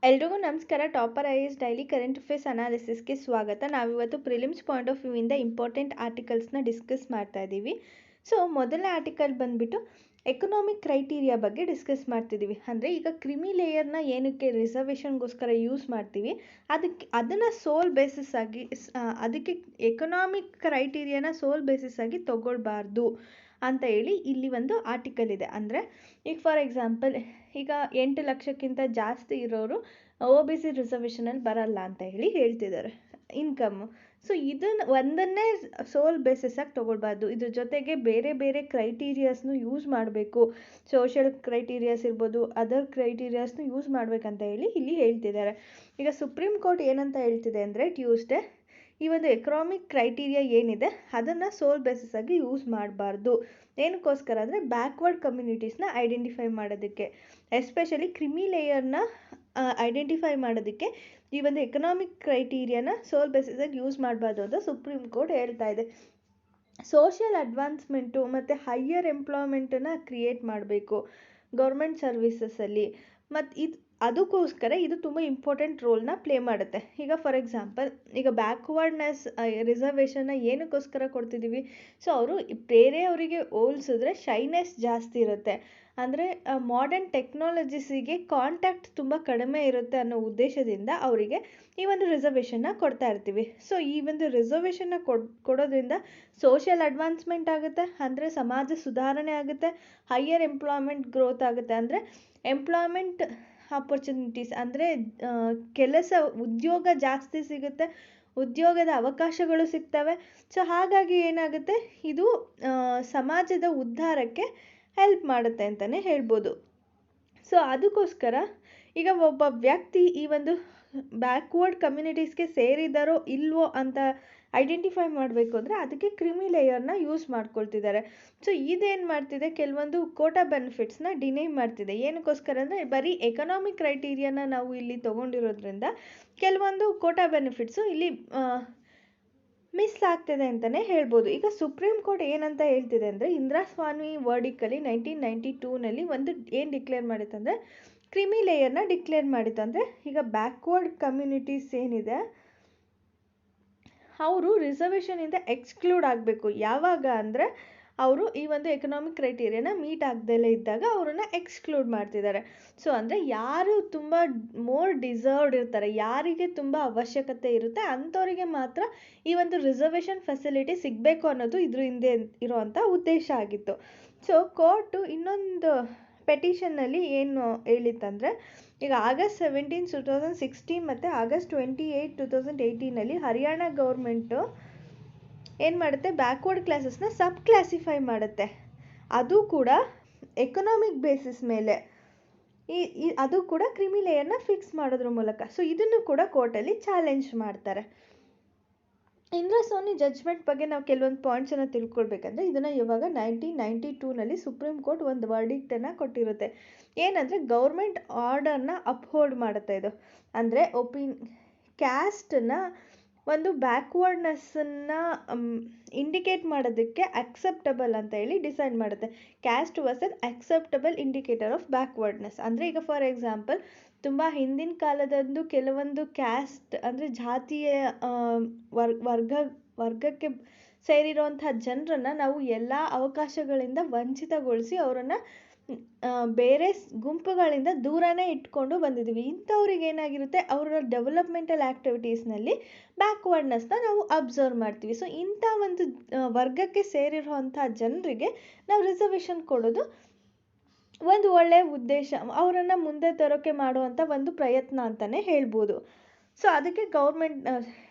ಎಲ್ರಿಗೂ ನಮಸ್ಕಾರ. Topper IAS daily current affairs ಅನಾಲಿಸಿಸ್ಗೆ ಸ್ವಾಗತ. ನಾವಿವತ್ತು ಪ್ರಿಲಿಮ್ಸ್ ಪಾಯಿಂಟ್ ಆಫ್ ವ್ಯೂವಿಂದ ಇಂಪಾರ್ಟೆಂಟ್ ಆರ್ಟಿಕಲ್ಸ್ನ ಡಿಸ್ಕಸ್ ಮಾಡ್ತಾ ಇದ್ದೀವಿ. ಸೊ ಮೊದಲನೇ ಆರ್ಟಿಕಲ್ ಬಂದುಬಿಟ್ಟು ಎಕನಾಮಿಕ್ ಕ್ರೈಟೀರಿಯಾ ಬಗ್ಗೆ ಡಿಸ್ಕಸ್ ಮಾಡ್ತಿದ್ದೀವಿ. ಅಂದರೆ ಈಗ ಕ್ರಿಮಿ ಲೇಯರ್ನ ಏನಕ್ಕೆ ರಿಸರ್ವೇಷನ್ಗೋಸ್ಕರ ಯೂಸ್ ಮಾಡ್ತೀವಿ, ಅದನ್ನು ಸೋಲ್ ಬೇಸಿಸ್ ಆಗಿ ಅದಕ್ಕೆ ಎಕನಾಮಿಕ್ ಕ್ರೈಟೀರಿಯಾನ ಸೋಲ್ ಬೇಸಿಸ್ ಆಗಿ ತಗೊಳ್ಬಾರ್ದು ಅಂತ ಹೇಳಿ ಇಲ್ಲಿ ಒಂದು ಆರ್ಟಿಕಲ್ ಇದೆ. ಅಂದರೆ ಈಗ ಫಾರ್ ಎಕ್ಸಾಂಪಲ್ ಈಗ 8 ಲಕ್ಷಕ್ಕಿಂತ ಜಾಸ್ತಿ ಇರೋರು OBC ರಿಸರ್ವೇಷನಲ್ಲಿ ಬರಲ್ಲ ಅಂತ ಹೇಳಿ ಹೇಳ್ತಿದ್ದಾರೆ ಇನ್ಕಮ್ಮು. ಸೊ ಇದನ್ನು ಒಂದನ್ನೇ ಸೋಲ್ ಬೇಸಿಸ್ ಆಗಿ ತೊಗೊಳ್ಬಾರ್ದು, ಇದ್ರ ಜೊತೆಗೆ ಬೇರೆ ಬೇರೆ ಕ್ರೈಟೀರಿಯಾಸ್ನು ಯೂಸ್ ಮಾಡಬೇಕು. ಸೋಷಿಯಲ್ ಕ್ರೈಟೀರಿಯಾಸ್ ಇರ್ಬೋದು, ಅದರ್ ಕ್ರೈಟೀರಿಯಾಸ್ನು ಯೂಸ್ ಮಾಡಬೇಕಂತ ಹೇಳಿ ಇಲ್ಲಿ ಹೇಳ್ತಿದ್ದಾರೆ. ಈಗ ಸುಪ್ರೀಂ ಕೋರ್ಟ್ ಏನಂತ ಹೇಳ್ತಿದೆ ಅಂದರೆ ಟ್ಯೂಸ್ಡೇ ಈ ಒಂದು ಎಕನಾಮಿಕ್ ಕ್ರೈಟೀರಿಯಾ ಏನಿದೆ ಅದನ್ನು ಸೋಲ್ ಬೇಸಿಸ್ ಆಗಿ ಯೂಸ್ ಮಾಡಬಾರ್ದು. ಏನಕ್ಕೋಸ್ಕರ ಅಂದರೆ ಬ್ಯಾಕ್ವರ್ಡ್ ಕಮ್ಯುನಿಟೀಸ್ನ ಐಡೆಂಟಿಫೈ ಮಾಡೋದಕ್ಕೆ, ಎಸ್ಪೆಷಲಿ ಕ್ರಿಮಿ ಲೇಯರ್ನ ಐಡೆಂಟಿಫೈ ಮಾಡೋದಕ್ಕೆ ಈ ಒಂದು ಎಕನಾಮಿಕ್ ಕ್ರೈಟೀರಿಯಾನ ಸೋಲ್ ಬೇಸಿಸ್ ಆಗಿ ಯೂಸ್ ಮಾಡಬಾರ್ದು ಅಂತ ಸುಪ್ರೀಂ ಕೋರ್ಟ್ ಹೇಳ್ತಾ ಇದೆ. ಸೋಷಿಯಲ್ ಅಡ್ವಾನ್ಸ್ಮೆಂಟು ಮತ್ತು ಹೈಯರ್ ಎಂಪ್ಲಾಯ್ಮೆಂಟನ್ನು ಕ್ರಿಯೇಟ್ ಮಾಡಬೇಕು ಗೌರ್ಮೆಂಟ್ ಸರ್ವಿಸಸಲ್ಲಿ. ಮತ್ತು ಅದಕ್ಕೋಸ್ಕರ ಇದು ತುಂಬ ಇಂಪಾರ್ಟೆಂಟ್ ರೋಲ್ನ ಪ್ಲೇ ಮಾಡುತ್ತೆ. ಈಗ ಫಾರ್ ಎಕ್ಸಾಂಪಲ್ ಈಗ ಬ್ಯಾಕ್ವರ್ಡ್ನೆಸ್ ರಿಸರ್ವೇಷನ್ನ ಏನಕ್ಕೋಸ್ಕರ ಕೊಡ್ತಿದ್ದೀವಿ, ಸೊ ಅವರು ಬೇರೆಯವರಿಗೆ ಹೋಲಿಸಿದ್ರೆ ಶೈನೆಸ್ ಜಾಸ್ತಿ ಇರುತ್ತೆ. ಅಂದರೆ ಮಾಡರ್ನ್ ಟೆಕ್ನಾಲಜೀಸಿಗೆ ಕಾಂಟ್ಯಾಕ್ಟ್ ತುಂಬ ಕಡಿಮೆ ಇರುತ್ತೆ ಅನ್ನೋ ಉದ್ದೇಶದಿಂದ ಅವರಿಗೆ ಈ ಒಂದು ರಿಸರ್ವೇಷನ್ನ ಕೊಡ್ತಾ ಇರ್ತೀವಿ. ಸೊ ಈ ಒಂದು ರಿಸರ್ವೇಷನ್ನ ಕೊಡೋದ್ರಿಂದ ಸೋಷಿಯಲ್ ಅಡ್ವಾನ್ಸ್ಮೆಂಟ್ ಆಗುತ್ತೆ, ಅಂದರೆ ಸಮಾಜ ಸುಧಾರಣೆ ಆಗುತ್ತೆ, ಹೈಯರ್ ಎಂಪ್ಲಾಯ್ಮೆಂಟ್ ಗ್ರೋತ್ ಆಗುತ್ತೆ. ಅಂದರೆ ಎಂಪ್ಲಾಯ್ಮೆಂಟ್ ಆಪರ್ಚುನಿಟೀಸ್ ಅಂದರೆ ಉದ್ಯೋಗ ಜಾಸ್ತಿ ಸಿಗುತ್ತೆ, ಉದ್ಯೋಗದ ಅವಕಾಶಗಳು ಸಿಗ್ತವೆ. ಸೊ ಹಾಗಾಗಿ ಏನಾಗುತ್ತೆ, ಇದು ಸಮಾಜದ ಉದ್ಧಾರಕ್ಕೆ ಹೆಲ್ಪ್ ಮಾಡುತ್ತೆ ಅಂತಲೇ ಹೇಳ್ಬೋದು. ಸೊ ಅದಕ್ಕೋಸ್ಕರ ಈಗ ಒಬ್ಬ ವ್ಯಕ್ತಿ ಈ ಒಂದು ಬ್ಯಾಕ್ವರ್ಡ್ ಕಮ್ಯುನಿಟೀಸ್ಗೆ ಸೇರಿದಾರೋ ಇಲ್ವೋ ಅಂತ ಐಡೆಂಟಿಫೈ ಮಾಡಬೇಕು ಅಂದರೆ ಅದಕ್ಕೆ ಕ್ರಿಮಿ ಲೇಯರ್ನ ಯೂಸ್ ಮಾಡ್ಕೊಳ್ತಿದ್ದಾರೆ. ಸೊ ಇದೇನು ಮಾಡ್ತಿದೆ, ಕೆಲವೊಂದು ಕೋಟಾ ಬೆನಿಫಿಟ್ಸ್ನ ಡಿನೈ ಮಾಡ್ತಿದೆ. ಏನಕ್ಕೋಸ್ಕರ ಅಂದರೆ ಬರೀ ಎಕನಾಮಿಕ್ ಕ್ರೈಟೀರಿಯಾನ ನಾವು ಇಲ್ಲಿ ತೊಗೊಂಡಿರೋದ್ರಿಂದ ಕೆಲವೊಂದು ಕೋಟಾ ಬೆನಿಫಿಟ್ಸು ಇಲ್ಲಿ ಮಿಸ್ ಆಗ್ತಿದೆ ಅಂತಲೇ ಹೇಳ್ಬೋದು. ಈಗ ಸುಪ್ರೀಂ ಕೋರ್ಟ್ ಏನಂತ ಹೇಳ್ತಿದೆ ಅಂದರೆ ಇಂದಿರಾಸ್ವಾಮಿ ವರ್ಡಿಕಲ್ಲಿ 1992ನಲ್ಲಿ ಒಂದು ಏನು ಡಿಕ್ಲೇರ್ ಮಾಡಿತ್ತಂದರೆ ಕ್ರಿಮಿ ಲೇಯರ್ನ ಡಿಕ್ಲೇರ್ ಮಾಡಿತ್ತು. ಅಂದರೆ ಈಗ ಬ್ಯಾಕ್ವರ್ಡ್ ಕಮ್ಯುನಿಟೀಸ್ ಏನಿದೆ ಅವರು ರಿಸರ್ವೇಷನಿಂದ ಎಕ್ಸ್ಕ್ಲೂಡ್ ಆಗಬೇಕು. ಯಾವಾಗ ಅಂದರೆ ಅವರು ಈ ಒಂದು ಎಕನಾಮಿಕ್ ಕ್ರೈಟೀರಿಯಾನ ಮೀಟ್ ಆಗದಲ್ಲೇ ಇದ್ದಾಗ ಅವರನ್ನು ಎಕ್ಸ್ಕ್ಲೂಡ್ ಮಾಡ್ತಿದ್ದಾರೆ. ಸೊ ಅಂದರೆ ಯಾರು ತುಂಬ ಮೋರ್ ಡಿಸರ್ವ್ಡ್ ಇರ್ತಾರೆ, ಯಾರಿಗೆ ತುಂಬ ಅವಶ್ಯಕತೆ ಇರುತ್ತೆ ಅಂಥವರಿಗೆ ಮಾತ್ರ ಈ ಒಂದು ರಿಸರ್ವೇಷನ್ ಫೆಸಿಲಿಟಿ ಸಿಗಬೇಕು ಅನ್ನೋದು ಇದ್ರ ಹಿಂದೆ ಇರೋವಂಥ ಉದ್ದೇಶ ಆಗಿತ್ತು. ಸೊ ಕೋರ್ಟು ಇನ್ನೊಂದು ಪೆಟಿಷನ್ನಲ್ಲಿ ಏನು ಹೇಳಿತ್ತಂದರೆ ಈಗ August 17, 2016 ಮತ್ತು August 28, 2018ನಲ್ಲಿ ಹರಿಯಾಣ ಗೌರ್ಮೆಂಟು ಏನು ಮಾಡುತ್ತೆ, ಬ್ಯಾಕ್ವರ್ಡ್ ಕ್ಲಾಸಸ್ನ ಸಬ್ ಕ್ಲಾಸಿಫೈ ಮಾಡುತ್ತೆ. ಅದು ಕೂಡ ಎಕನಾಮಿಕ್ ಬೇಸಿಸ್ ಮೇಲೆ, ಅದು ಕೂಡ ಕ್ರಿಮಿ ಲೇಯರ್ನ ಫಿಕ್ಸ್ ಮಾಡೋದ್ರ ಮೂಲಕ. ಸೊ ಇದನ್ನು ಕೂಡ ಕೋರ್ಟಲ್ಲಿ ಚಾಲೆಂಜ್ ಮಾಡ್ತಾರೆ. ಇಂದಿರಾಸ್ವಾಮಿ ಜಡ್ಜ್ಮೆಂಟ್ ಬಗ್ಗೆ ನಾವು ಕೆಲವೊಂದು ಪಾಯಿಂಟ್ಸನ್ನು ತಿಳ್ಕೊಳ್ಬೇಕಂದ್ರೆ ಇದನ್ನು ಇವಾಗ 1992ನಲ್ಲಿ ಸುಪ್ರೀಂ ಕೋರ್ಟ್ ಒಂದು ವರ್ಡಿಕ್ಟನ್ನು ಕೊಟ್ಟಿರುತ್ತೆ. ಏನಂದರೆ ಗೌರ್ಮೆಂಟ್ ಆರ್ಡರ್ನ ಅಪ್ಹೋಲ್ಡ್ ಮಾಡುತ್ತೆ ಇದು. ಅಂದರೆ ಕ್ಯಾಸ್ಟನ್ನ ಒಂದು ಬ್ಯಾಕ್ವರ್ಡ್ನೆಸ್ಸನ್ನು ಇಂಡಿಕೇಟ್ ಮಾಡೋದಕ್ಕೆ ಅಕ್ಸೆಪ್ಟಬಲ್ ಅಂತ ಹೇಳಿ ಡಿಸೈಡ್ ಮಾಡುತ್ತೆ. Caste was an acceptable indicator of backwardness. ಅಂದರೆ ಈಗ ಫಾರ್ ಎಕ್ಸಾಂಪಲ್ ತುಂಬ ಹಿಂದಿನ ಕಾಲದಂದು ಕೆಲವೊಂದು ಕ್ಯಾಸ್ಟ್ ಅಂದರೆ ಜಾತಿಯ ವರ್ಗಕ್ಕೆ ಸೇರಿರುವಂಥ ಜನರನ್ನು ನಾವು ಎಲ್ಲ ಅವಕಾಶಗಳಿಂದ ವಂಚಿತಗೊಳಿಸಿ ಅವರನ್ನು ಬೇರೆ ಗುಂಪುಗಳಿಂದ ದೂರನೇ ಇಟ್ಕೊಂಡು ಬಂದಿದ್ದೀವಿ. ಇಂಥವ್ರಿಗೆ ಏನಾಗಿರುತ್ತೆ, ಅವರ ಡೆವಲಪ್ಮೆಂಟಲ್ ಆ್ಯಕ್ಟಿವಿಟೀಸ್ನಲ್ಲಿ ಬ್ಯಾಕ್ವರ್ಡ್ನೆಸ್ನ ನಾವು ಅಬ್ಸರ್ವ್ ಮಾಡ್ತೀವಿ. ಸೊ ಇಂಥ ಒಂದು ವರ್ಗಕ್ಕೆ ಸೇರಿರುವಂಥ ಜನರಿಗೆ ನಾವು ರಿಸರ್ವೇಷನ್ ಕೊಡೋದು ಒಂದು ಒಳ್ಳೆಯ ಉದ್ದೇಶ, ಅವರನ್ನು ಮುಂದೆ ತರೋಕ್ಕೆ ಮಾಡುವಂಥ ಒಂದು ಪ್ರಯತ್ನ ಅಂತಲೇ ಹೇಳ್ಬೋದು. ಸೊ ಅದಕ್ಕೆ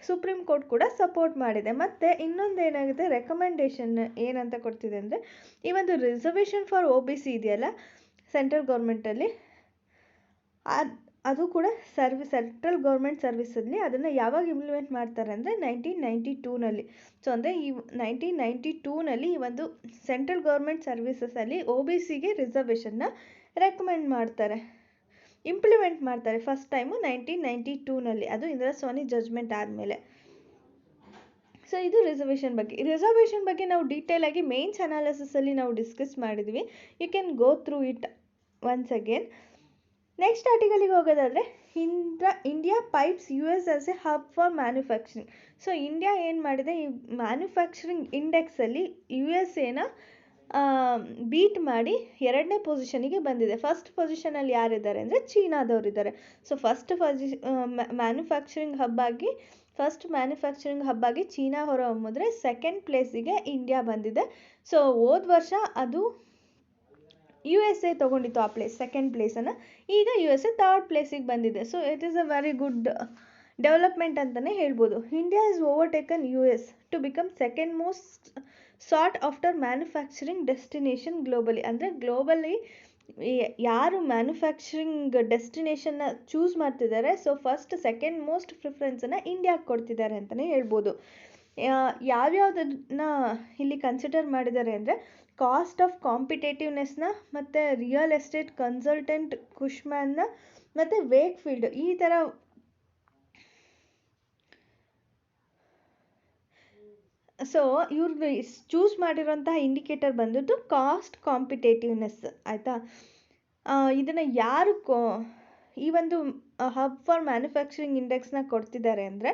ಸುಪ್ರೀಂ ಕೋರ್ಟ್ ಕೂಡ ಸಪೋರ್ಟ್ ಮಾಡಿದೆ. ಮತ್ತು ಇನ್ನೊಂದು ಏನಾಗುತ್ತೆ, ರೆಕಮೆಂಡೇಷನ್ ಏನಂತ ಕೊಡ್ತಿದೆ ಅಂದರೆ ಈ ಒಂದು ರಿಸರ್ವೇಷನ್ ಫಾರ್ OBC ಇದೆಯಲ್ಲ ಸೆಂಟ್ರಲ್ ಗೌರ್ಮೆಂಟಲ್ಲಿ, ಅದು ಕೂಡ ಸೆಂಟ್ರಲ್ ಗೌರ್ಮೆಂಟ್ ಸರ್ವಿಸಲ್ಲಿ ಅದನ್ನು ಯಾವಾಗ ಇಂಪ್ಲಿಮೆಂಟ್ ಮಾಡ್ತಾರೆ ಅಂದರೆ 1992ನಲ್ಲಿ. ಸೊ ಅಂದರೆ ಈ 1992ನಲ್ಲಿ ಈ ಒಂದು ಸೆಂಟ್ರಲ್ ಗೌರ್ಮೆಂಟ್ ಸರ್ವಿಸಸಲ್ಲಿ OBCಗೆ ರಿಸರ್ವೇಷನ್ನ ಇಂಪ್ಲಿಮೆಂಟ್ ಮಾಡ್ತಾರೆ ಫಸ್ಟ್ ಟೈಮು 1992ನಲ್ಲಿ. ಅದು ಇಂದಿರಾಸ್ವಾಮಿ ಜಡ್ಜ್ಮೆಂಟ್ ಆದಮೇಲೆ. ಸೊ ಇದು ರಿಸರ್ವೇಷನ್ ಬಗ್ಗೆ ನಾವು ಡೀಟೇಲಾಗಿ ಮೇನ್ಸ್ ಅನಾಲಿಸಿಸಲ್ಲಿ ನಾವು ಡಿಸ್ಕಸ್ ಮಾಡಿದ್ವಿ. You can go through it once again. Next ಆರ್ಟಿಕಲಿಗೆ ಹೋಗೋದಾದರೆ India pipes U S as a hub for manufacturing. So India ಏನು ಮಾಡಿದೆ, ಈ ಮ್ಯಾನುಫ್ಯಾಕ್ಚರಿಂಗ್ ಇಂಡೆಕ್ಸಲ್ಲಿ ಯು ಎಸ್ ಎನ ಬೀಟ್ ಮಾಡಿ 2ನೇ ಪೊಸಿಷನಿಗೆ ಬಂದಿದೆ. ಫಸ್ಟ್ ಪೊಸಿಷನಲ್ಲಿ ಯಾರಿದ್ದಾರೆ ಅಂದರೆ ಚೀನಾದವರಿದ್ದಾರೆ. ಸೊ ಮ್ಯಾನುಫ್ಯಾಕ್ಚರಿಂಗ್ ಹಬ್ ಆಗಿ ಚೀನಾ ಹೊರಹೊಮ್ಮಿದ್ರೆ ಸೆಕೆಂಡ್ ಪ್ಲೇಸಿಗೆ ಇಂಡಿಯಾ ಬಂದಿದೆ. ಸೊ ಹೋದ ವರ್ಷ ಅದು ಯು ಎಸ್ ಎ ತೊಗೊಂಡಿತ್ತು ಆ ಸೆಕೆಂಡ್ ಪ್ಲೇಸನ್ನು. ಈಗ ಯು ಎಸ್ ಎ ಥರ್ಡ್ ಪ್ಲೇಸಿಗೆ ಬಂದಿದೆ. So it is a very good development ಅಂತಲೇ ಹೇಳ್ಬೋದು. India is overtaken U S to become second most sought after manufacturing destination globally. ಅಂದರೆ ಗ್ಲೋಬಲಿ ಯಾರು ಮ್ಯಾನುಫ್ಯಾಕ್ಚರಿಂಗ್ ಡೆಸ್ಟಿನೇಷನ್ನ choose ಮಾಡ್ತಿದ್ದಾರೆ, ಸೊ ಫಸ್ಟ್ ಸೆಕೆಂಡ್ ಮೋಸ್ಟ್ ಪ್ರಿಫರೆನ್ಸನ್ನು ಇಂಡಿಯಾಗೆ ಕೊಡ್ತಿದ್ದಾರೆ ಅಂತಲೇ ಹೇಳ್ಬೋದು. ಯಾವ್ಯಾವುದನ್ನ ಇಲ್ಲಿ ಕನ್ಸಿಡರ್ ಮಾಡಿದ್ದಾರೆ ಅಂದರೆ ಕಾಸ್ಟ್ ಆಫ್ ಕಾಂಪಿಟೇಟಿವ್ನೆಸ್ನ, ಮತ್ತು ರಿಯಲ್ ಎಸ್ಟೇಟ್ ಕನ್ಸಲ್ಟೆಂಟ್ ಕುಶ್ಮ್ಯಾನ್ನ, ಮತ್ತು ವೇಕ್ಫೀಲ್ಡ್. ಈ ಥರ ಸೊ ಇವ್ರು ಚೂಸ್ ಮಾಡಿರೋಂತಹ ಇಂಡಿಕೇಟರ್ ಬಂದಿದ್ದು ಕಾಸ್ಟ್ ಕಾಂಪಿಟೇಟಿವ್ನೆಸ್, ಆಯಿತಾ. ಇದನ್ನು ಯಾರು ಈ ಒಂದು ಹಬ್ ಫಾರ್ ಮ್ಯಾನುಫ್ಯಾಕ್ಚರಿಂಗ್ ಇಂಡೆಕ್ಸ್ನ ಕೊಡ್ತಿದ್ದಾರೆ ಅಂದರೆ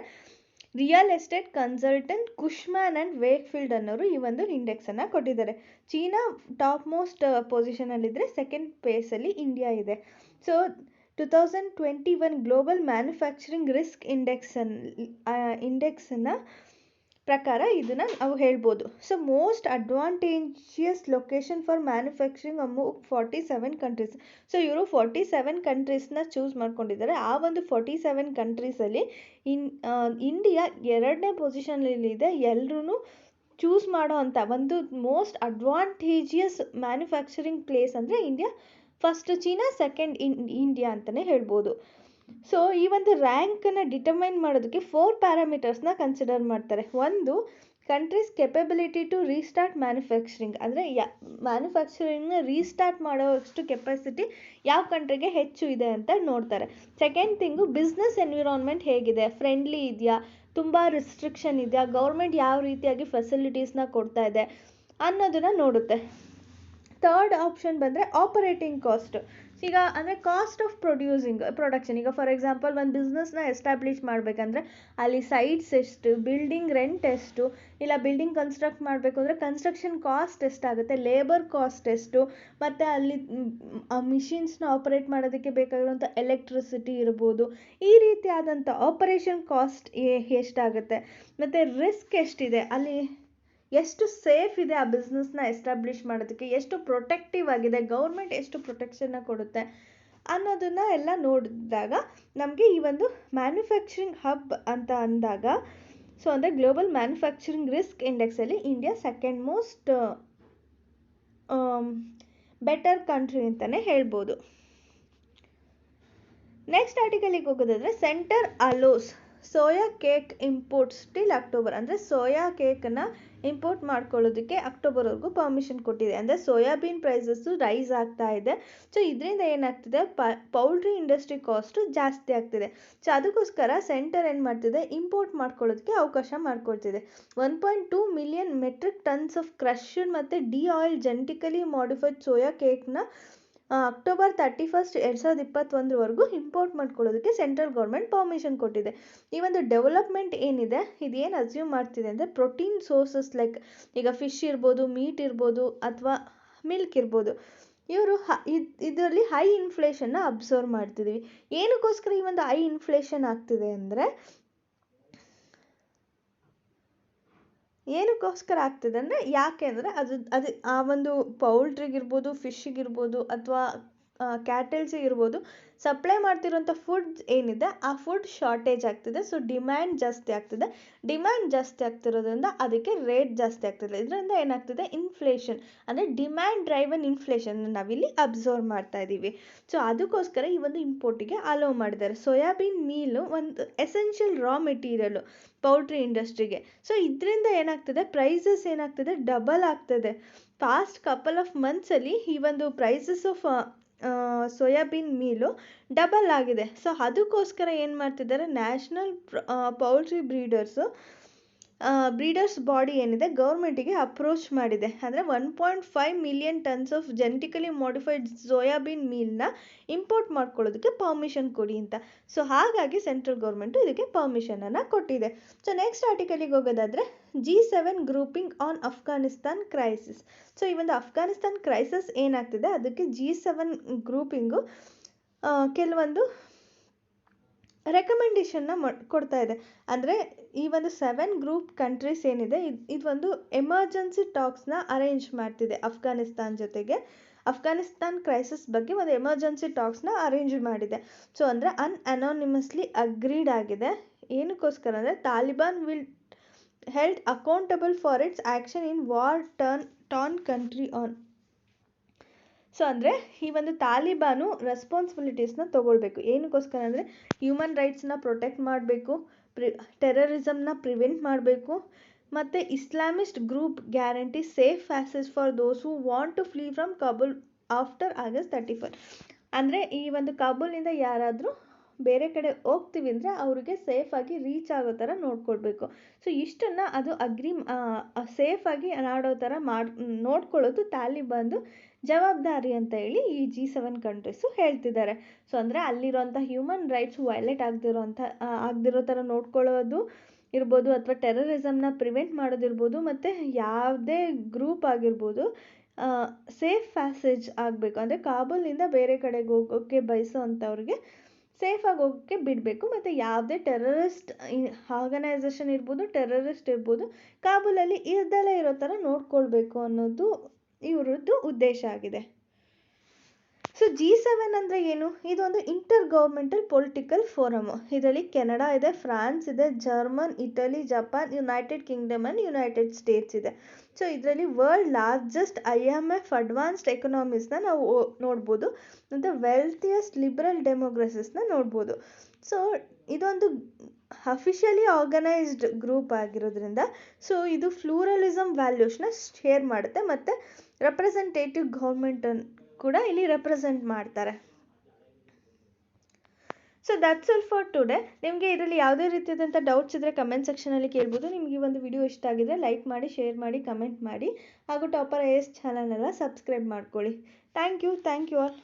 real estate consultant Cushman and Wakefield ಅನ್ನೋರು ಈ ಒಂದು ಇಂಡೆಕ್ಸನ್ನು ಕೊಟ್ಟಿದ್ದಾರೆ. ಚೀನಾ ಟಾಪ್ ಮೋಸ್ಟ್ ಪೊಸಿಷನಲ್ಲಿದ್ದರೆ ಸೆಕೆಂಡ್ ಪ್ಲೇಸಲ್ಲಿ ಇಂಡಿಯಾ ಇದೆ. ಸೊ 2021 ಗ್ಲೋಬಲ್ ಮ್ಯಾನುಫ್ಯಾಕ್ಚರಿಂಗ್ ರಿಸ್ಕ್ ಇಂಡೆಕ್ಸನ್ನು ಪ್ರಕಾರ ಇದನ್ನು ನಾವು ಹೇಳ್ಬೋದು. So most advantageous location for manufacturing among 47 countries. So ಇವರು 47 ಕಂಟ್ರೀಸ್ನ ಚೂಸ್ ಮಾಡ್ಕೊಂಡಿದ್ದಾರೆ. ಆ ಒಂದು 47 ಕಂಟ್ರೀಸಲ್ಲಿ ಇಂಡಿಯಾ 2ನೇ ಪೊಸಿಷನಲ್ಲಿದೆ. ಎಲ್ಲರೂ ಚೂಸ್ ಮಾಡೋ ಅಂಥ ಒಂದು ಮೋಸ್ಟ್ ಅಡ್ವಾಂಟೇಜಿಯಸ್ ಮ್ಯಾನುಫ್ಯಾಕ್ಚರಿಂಗ್ ಪ್ಲೇಸ್ ಅಂದರೆ India. First China, second India ಅಂತಲೇ ಹೇಳ್ಬೋದು. ಸೊ ಈ ಒಂದು ರ್ಯಾಂಕನ್ನು ಡಿಟರ್ಮೈನ್ ಮಾಡೋದಕ್ಕೆ 4 ಪ್ಯಾರಾಮೀಟರ್ಸ್ನ ಕನ್ಸಿಡರ್ ಮಾಡ್ತಾರೆ. ಒಂದು, countries capability to restart manufacturing. ಅಂದರೆ ಮ್ಯಾನುಫ್ಯಾಕ್ಚರಿಂಗ್ನ ರೀಸ್ಟಾರ್ಟ್ ಮಾಡೋಷ್ಟು ಕೆಪಾಸಿಟಿ ಯಾವ ಕಂಟ್ರಿಗೆ ಹೆಚ್ಚು ಇದೆ ಅಂತ ನೋಡ್ತಾರೆ. ಸೆಕೆಂಡ್ ಥಿಂಗು, ಬಿಸ್ನೆಸ್ ಎನ್ವಿರಾನ್ಮೆಂಟ್ ಹೇಗಿದೆ, ಫ್ರೆಂಡ್ಲಿ ಇದೆಯಾ, ತುಂಬ ರಿಸ್ಟ್ರಿಕ್ಷನ್ ಇದೆಯಾ, ಗೌರ್ಮೆಂಟ್ ಯಾವ ರೀತಿಯಾಗಿ ಫೆಸಿಲಿಟೀಸ್ನ ಕೊಡ್ತಾ ಇದೆ ಅನ್ನೋದನ್ನು ನೋಡುತ್ತೆ. ಥರ್ಡ್ ಆಪ್ಷನ್ ಬಂದರೆ ಆಪರೇಟಿಂಗ್ ಕಾಸ್ಟ್. ಈಗ ಅಂದರೆ ಕಾಸ್ಟ್ ಆಫ್ ಪ್ರೊಡಕ್ಷನ್. ಈಗ ಫಾರ್ ಎಕ್ಸಾಂಪಲ್ ಒಂದು ಬಿಸ್ನೆಸ್ನ ಎಸ್ಟಾಬ್ಲಿಷ್ ಮಾಡಬೇಕಂದ್ರೆ ಅಲ್ಲಿ ಸೈಟ್ಸ್ ಎಷ್ಟು, ಬಿಲ್ಡಿಂಗ್ ರೆಂಟ್ ಎಷ್ಟು, ಇಲ್ಲ ಬಿಲ್ಡಿಂಗ್ ಕನ್ಸ್ಟ್ರಕ್ಟ್ ಮಾಡಬೇಕು ಅಂದರೆ ಕನ್ಸ್ಟ್ರಕ್ಷನ್ ಕಾಸ್ಟ್ ಎಷ್ಟಾಗುತ್ತೆ, ಲೇಬರ್ ಕಾಸ್ಟ್ ಎಷ್ಟು, ಮತ್ತು ಅಲ್ಲಿ ಮಿಷಿನ್ಸ್ನ ಆಪರೇಟ್ ಮಾಡೋದಕ್ಕೆ ಬೇಕಾಗಿರುವಂಥ ಎಲೆಕ್ಟ್ರಿಸಿಟಿ ಇರ್ಬೋದು. ಈ ರೀತಿಯಾದಂಥ ಆಪರೇಷನ್ ಕಾಸ್ಟ್ ಎಷ್ಟಾಗುತ್ತೆ, ಮತ್ತು ರಿಸ್ಕ್ ಎಷ್ಟಿದೆ, ಅಲ್ಲಿ ಎಷ್ಟು ಸೇಫ್ ಇದೆ ಆ ಬಿಸ್ನೆಸ್ನ ಎಸ್ಟಾಬ್ಲಿಷ್ ಮಾಡೋದಕ್ಕೆ, ಎಷ್ಟು ಪ್ರೊಟೆಕ್ಟಿವ್ ಆಗಿದೆ, ಗೌರ್ಮೆಂಟ್ ಎಷ್ಟು ಪ್ರೊಟೆಕ್ಷನ್ನ ಕೊಡುತ್ತೆ ಅನ್ನೋದನ್ನ ಎಲ್ಲ ನೋಡಿದಾಗ ನಮಗೆ ಈ ಒಂದು ಮ್ಯಾನುಫ್ಯಾಕ್ಚರಿಂಗ್ ಹಬ್ ಅಂತ ಅಂದಾಗ, ಸೊ ಅಂದರೆ ಗ್ಲೋಬಲ್ ಮ್ಯಾನುಫ್ಯಾಕ್ಚರಿಂಗ್ ರಿಸ್ಕ್ ಇಂಡೆಕ್ಸಲ್ಲಿ India second most better country ಅಂತಲೇ ಹೇಳ್ಬೋದು. ನೆಕ್ಸ್ಟ್ ಆರ್ಟಿಕಲಿಗೆ ಹೋಗೋದಾದರೆ centre allows soya cake imports till October. ಅಂದರೆ ಸೋಯಾ ಕೇಕನ್ನು ಇಂಪೋರ್ಟ್ ಮಾಡ್ಕೊಳ್ಳೋದಕ್ಕೆ ಅಕ್ಟೋಬರ್ವರೆಗೂ ಪರ್ಮಿಷನ್ ಕೊಟ್ಟಿದೆ. ಅಂದರೆ ಸೋಯಾಬೀನ್ ಪ್ರೈಸಸ್ಸು ರೈಸ್ ಆಗ್ತಾ ಇದೆ. ಸೊ ಇದರಿಂದ ಏನಾಗ್ತಿದೆ, ಪೌಲ್ಟ್ರಿ ಇಂಡಸ್ಟ್ರಿ ಕಾಸ್ಟು ಜಾಸ್ತಿ ಆಗ್ತಿದೆ. ಸೊ ಅದಕ್ಕೋಸ್ಕರ ಸೆಂಟರ್ ಏನು ಮಾಡ್ತಿದೆ, ಇಂಪೋರ್ಟ್ ಮಾಡ್ಕೊಳ್ಳೋದಕ್ಕೆ ಅವಕಾಶ ಮಾಡಿಕೊಡ್ತಿದೆ. 1.2 million metric tons of crushed ಮತ್ತು de oil genetically modified soya ಕೇಕ್ನ ಅಕ್ಟೋಬರ್ 31, 2021ವರೆಗೂ ಇಂಪೋರ್ಟ್ ಮಾಡ್ಕೊಳ್ಳೋದಕ್ಕೆ ಸೆಂಟ್ರಲ್ ಗೌರ್ಮೆಂಟ್ ಪರ್ಮಿಷನ್ ಕೊಟ್ಟಿದೆ. ಈ ಒಂದು ಡೆವಲಪ್ಮೆಂಟ್ ಏನಿದೆ, ಇದೇನು ಅಸ್ಯೂಮ್ ಮಾಡ್ತಿದೆ ಅಂದರೆ ಪ್ರೋಟೀನ್ ಸೋರ್ಸಸ್ ಲೈಕ್ ಈಗ ಫಿಶ್ ಇರ್ಬೋದು, ಮೀಟ್ ಇರ್ಬೋದು, ಅಥವಾ ಮಿಲ್ಕ್ ಇರ್ಬೋದು, ಇವರು ಇದರಲ್ಲಿ ಹೈ ಇನ್ಫ್ಲೇಷನ್ನ ಅಬ್ಸರ್ವ್ ಮಾಡ್ತಿದ್ದೀವಿ. ಏನಕ್ಕೋಸ್ಕರ ಈ ಒಂದು ಹೈ ಇನ್ಫ್ಲೇಷನ್ ಆಗ್ತಿದೆ ಅಂದರೆ ಯಾಕೆ ಅಂದರೆ ಅದು ಆ ಒಂದು ಪೌಲ್ಟ್ರಿಗಿರ್ಬೋದು, ಫಿಶ್ಗಿರ್ಬೋದು, ಅಥವಾ ಕ್ಯಾಟಲ್ಸಿಗಿರ್ಬೋದು ಸಪ್ಲೈ ಮಾಡ್ತಿರೋಂಥ ಫುಡ್ ಏನಿದೆ ಆ ಫುಡ್ ಶಾರ್ಟೇಜ್ ಆಗ್ತಿದೆ. ಸೊ ಡಿಮ್ಯಾಂಡ್ ಜಾಸ್ತಿ ಆಗ್ತಿದೆ. ಡಿಮ್ಯಾಂಡ್ ಜಾಸ್ತಿ ಆಗ್ತಿರೋದ್ರಿಂದ ಅದಕ್ಕೆ ರೇಟ್ ಜಾಸ್ತಿ ಆಗ್ತಿದೆ. ಇದರಿಂದ ಏನಾಗ್ತಿದೆ, ಇನ್ಫ್ಲೇಷನ್ ಅಂದರೆ ಡಿಮ್ಯಾಂಡ್ ಡ್ರೈವನ್ ಇನ್ಫ್ಲೇಷನ್ ನಾವಿಲ್ಲಿ ಅಬ್ಸರ್ವ್ ಮಾಡ್ತಾ ಇದ್ದೀವಿ. ಸೊ ಅದಕ್ಕೋಸ್ಕರ ಈ ಒಂದು ಇಂಪೋರ್ಟಿಗೆ ಅಲೋ ಮಾಡಿದ್ದಾರೆ. ಸೋಯಾಬೀನ್ ಮೀಲು ಒಂದು ಎಸೆನ್ಷಿಯಲ್ ರಾ ಮೆಟೀರಿಯಲು ಪೌಲ್ಟ್ರಿ ಇಂಡಸ್ಟ್ರಿಗೆ. ಸೊ ಇದರಿಂದ ಏನಾಗ್ತದೆ, ಪ್ರೈಸಸ್ ಏನಾಗ್ತದೆ, ಡಬಲ್ ಆಗ್ತದೆ. ಪಾಸ್ಟ್ ಕಪಲ್ ಆಫ್ ಮಂತ್ಸಲ್ಲಿ ಈ ಒಂದು prices of soyabean meal double ಆಗಿದೆ. ಸೊ ಅದಕ್ಕೋಸ್ಕರ ಏನು ಮಾಡ್ತಿದ್ದಾರೆ, national poultry breeders breeders body ಏನಿದೆ ಗೌರ್ಮೆಂಟಿಗೆ ಅಪ್ರೋಚ್ ಮಾಡಿದೆ. ಅಂದರೆ 1.5 million tons of genetically modified soyabean ಮೀಲ್ನ ಇಂಪೋರ್ಟ್ ಮಾಡ್ಕೊಳ್ಳೋದಕ್ಕೆ ಪರ್ಮಿಷನ್ ಕೊಡಿ ಅಂತ. ಸೊ ಹಾಗಾಗಿ ಸೆಂಟ್ರಲ್ ಗೌರ್ಮೆಂಟು ಇದಕ್ಕೆ ಪರ್ಮಿಷನನ್ನು ಕೊಟ್ಟಿದೆ. ಸೊ ನೆಕ್ಸ್ಟ್ ಆರ್ಟಿಕಲಿಗೆ ಹೋಗೋದಾದರೆ G7 grouping on Afghanistan crisis. So ಈ ಒಂದು ಅಫ್ಘಾನಿಸ್ತಾನ್ ಕ್ರೈಸಿಸ್ ಏನಾಗ್ತಿದೆ ಅದಕ್ಕೆ G7 ಗ್ರೂಪಿಂಗು ಕೆಲವೊಂದು ರೆಕಮೆಂಡೇಷನ್ನ ಕೊಡ್ತಾ ಇದೆ. ಅಂದರೆ ಈ ಒಂದು 7 ಗ್ರೂಪ್ ಕಂಟ್ರೀಸ್ ಏನಿದೆ ಇದು ಒಂದು ಎಮರ್ಜೆನ್ಸಿ ಟಾಕ್ಸ್ನ ಅರೇಂಜ್ ಮಾಡ್ತಿದೆ ಅಫ್ಘಾನಿಸ್ತಾನ್ ಜೊತೆಗೆ. ಅಫ್ಘಾನಿಸ್ತಾನ್ ಕ್ರೈಸಿಸ್ ಬಗ್ಗೆ ಒಂದು ಎಮರ್ಜೆನ್ಸಿ ಟಾಕ್ಸ್ನ ಅರೇಂಜ್ ಮಾಡಿದೆ. ಸೊ ಅಂದರೆ ಅನಾನಿಮಸ್ಲಿ ಅಗ್ರೀಡ್ ಆಗಿದೆ. ಏನಕ್ಕೋಸ್ಕರ ಅಂದರೆ Taliban will held accountable for it's action in war torn country on. So ಅಂದರೆ ಈ ಒಂದು ತಾಲಿಬಾನು ರೆಸ್ಪಾನ್ಸಿಬಿಲಿಟೀಸ್ನ ತೊಗೊಳ್ಬೇಕು. ಏನಕ್ಕೋಸ್ಕರ ಅಂದರೆ ಹ್ಯೂಮನ್ ರೈಟ್ಸ್ನ ಪ್ರೊಟೆಕ್ಟ್ ಮಾಡಬೇಕು, ಟೆರರಿಸಮ್ನ ಪ್ರಿವೆಂಟ್ ಮಾಡಬೇಕು, ಮತ್ತು Islamist group guarantee safe passage for those who want to flee from Kabul after August 31. ಅಂದರೆ ಈ ಒಂದು ಕಾಬೂಲಿಂದ ಯಾರಾದರೂ ಬೇರೆ ಕಡೆ ಹೋಗ್ತೀವಿ ಅಂದರೆ ಅವರಿಗೆ ಸೇಫಾಗಿ ರೀಚ್ ಆಗೋ ಥರ ನೋಡ್ಕೊಳ್ಬೇಕು. ಸೊ ಇಷ್ಟನ್ನು ಅದು ಸೇಫಾಗಿ ಆಡೋ ಥರ ನೋಡ್ಕೊಳ್ಳೋದು ತಾಲಿಬಾನ್ದು ಜವಾಬ್ದಾರಿ ಅಂತ ಹೇಳಿ ಈ G7 ಕಂಟ್ರೀಸು ಹೇಳ್ತಿದ್ದಾರೆ. ಸೊ ಅಂದರೆ ಅಲ್ಲಿರೋಂಥ ಹ್ಯೂಮನ್ ರೈಟ್ಸ್ ವೈಲೇಟ್ ಆಗದಿರೋ ಥರ ನೋಡ್ಕೊಳ್ಳೋದು ಇರ್ಬೋದು, ಅಥವಾ ಟೆರರಿಸಮ್ನ ಪ್ರಿವೆಂಟ್ ಮಾಡೋದಿರ್ಬೋದು, ಮತ್ತು ಯಾವುದೇ ಗ್ರೂಪ್ ಆಗಿರ್ಬೋದು ಸೇಫ್ ಪ್ಯಾಸೇಜ್ ಆಗಬೇಕು. ಅಂದರೆ ಕಾಬೂಲಿಂದ ಬೇರೆ ಕಡೆಗೆ ಹೋಗೋಕ್ಕೆ ಬಯಸೋ ಅಂಥವ್ರಿಗೆ ಸೇಫಾಗಿ ಹೋಗೋಕ್ಕೆ ಬಿಡಬೇಕು. ಮತ್ತು ಯಾವುದೇ ಟೆರರಿಸ್ಟ್ ಆರ್ಗನೈಸೇಷನ್ ಇರ್ಬೋದು, ಟೆರರಿಸ್ಟ್ ಇರ್ಬೋದು, ಕಾಬೂಲಲ್ಲಿ ಇರ್ದಲೇ ಇರೋ ಥರ ನೋಡ್ಕೊಳ್ಬೇಕು ಅನ್ನೋದು ಇವರದ್ದು ಉದ್ದೇಶ ಆಗಿದೆ. ಸೊ G7 ಅಂದರೆ ಏನು? ಇದೊಂದು ಇಂಟರ್ ಗೌರ್ಮೆಂಟಲ್ ಪೊಲಿಟಿಕಲ್ ಫೋರಮು. ಇದರಲ್ಲಿ ಕೆನಡಾ ಇದೆ, ಫ್ರಾನ್ಸ್ ಇದೆ, German, Italy, Japan, United Kingdom and United States ಇದೆ. ಸೊ ಇದರಲ್ಲಿ ವರ್ಲ್ಡ್ ಲಾರ್ಜೆಸ್ಟ್ IMF ಅಡ್ವಾನ್ಸ್ಡ್ ಎಕನಾಮೀಸ್ನ ನಾವು ನೋಡ್ಬೋದು, ಮತ್ತು ವೆಲ್ತಿಯೆಸ್ಟ್ ಲಿಬರಲ್ ಡೆಮೋಕ್ರಸೀಸ್ನ ನೋಡ್ಬೋದು. ಸೊ ಇದೊಂದು ಅಫಿಷಿಯಲಿ ಆರ್ಗನೈಸ್ಡ್ ಗ್ರೂಪ್ ಆಗಿರೋದ್ರಿಂದ ಸೊ ಇದು ಫ್ಲೂರಲಿಸಮ್ ವ್ಯಾಲ್ಯೂಸ್ನ ಶೇರ್ ಮಾಡುತ್ತೆ, ಮತ್ತು ರೆಪ್ರೆಸೆಂಟೇಟಿವ್ ಗೌರ್ಮೆಂಟನ್ನು ಕೂಡ ಇಲ್ಲಿ ರೆಪ್ರೆಸೆಂಟ್ ಮಾಡ್ತಾರೆ. So that's all for today. ನಿಮಗೆ ಇದರಲ್ಲಿ ಯಾವುದೇ ರೀತಿಯಾದಂಥ ಡೌಟ್ಸ್ ಇದ್ದರೆ ಕಮೆಂಟ್ ಸೆಕ್ಷನಲ್ಲಿ ಕೇಳ್ಬೋದು. ನಿಮಗೆ ಈ ಒಂದು ವಿಡಿಯೋ ಇಷ್ಟ ಆಗಿದ್ರೆ ಲೈಕ್ ಮಾಡಿ, ಶೇರ್ ಮಾಡಿ, ಕಮೆಂಟ್ ಮಾಡಿ, ಹಾಗೂ ಟಾಪರ್ IAS ಚಾನಲ್ನೆಲ್ಲ ಸಬ್ಸ್ಕ್ರೈಬ್ ಮಾಡ್ಕೊಳ್ಳಿ. Thank you all.